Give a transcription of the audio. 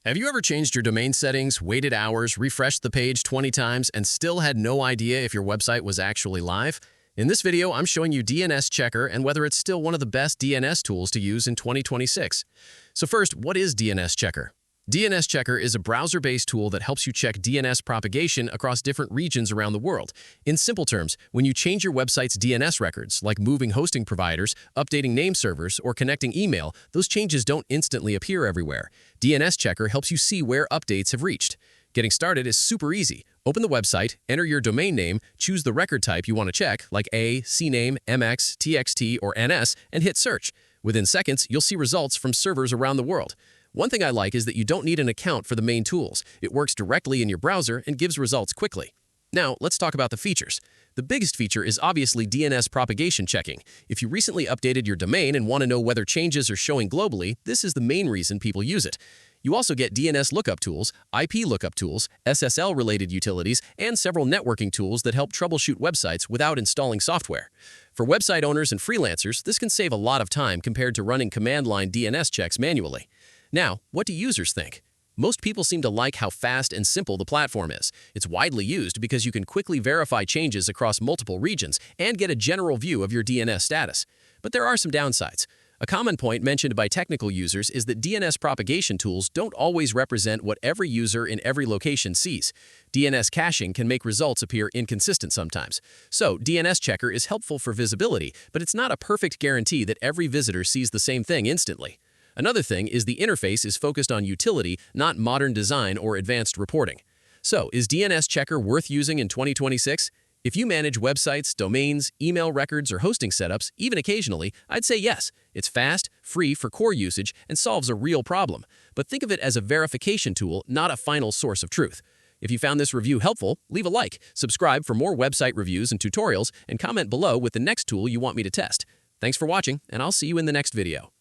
Have you ever changed your domain settings, waited hours, refreshed the page 20 times, and still had no idea if your website was actually live? In this video, I'm showing you DNSChecker and whether it's still one of the best DNS tools to use in 2026. So first, what is DNSChecker? DNSChecker is a browser-based tool that helps you check DNS propagation across different regions around the world. In simple terms, when you change your website's DNS records, like moving hosting providers, updating name servers, or connecting email, those changes don't instantly appear everywhere. DNSChecker helps you see where updates have reached. Getting started is super easy. Open the website, enter your domain name, choose the record type you want to check, like A, CNAME, MX, TXT, or NS, and hit search. Within seconds, you'll see results from servers around the world. One thing I like is that you don't need an account for the main tools. It works directly in your browser and gives results quickly. Now, let's talk about the features. The biggest feature is obviously DNS propagation checking. If you recently updated your domain and want to know whether changes are showing globally, this is the main reason people use it. You also get DNS lookup tools, IP lookup tools, SSL-related utilities, and several networking tools that help troubleshoot websites without installing software. For website owners and freelancers, this can save a lot of time compared to running command-line DNS checks manually. Now, what do users think? Most people seem to like how fast and simple the platform is. It's widely used because you can quickly verify changes across multiple regions and get a general view of your DNS status. But there are some downsides. A common point mentioned by technical users is that DNS propagation tools don't always represent what every user in every location sees. DNS caching can make results appear inconsistent sometimes. So, DNSChecker is helpful for visibility, but it's not a perfect guarantee that every visitor sees the same thing instantly. Another thing is the interface is focused on utility, not modern design or advanced reporting. So, is DNSChecker worth using in 2026? If you manage websites, domains, email records, or hosting setups, even occasionally, I'd say yes. It's fast, free for core usage, and solves a real problem. But think of it as a verification tool, not a final source of truth. If you found this review helpful, leave a like, subscribe for more website reviews and tutorials, and comment below with the next tool you want me to test. Thanks for watching, and I'll see you in the next video.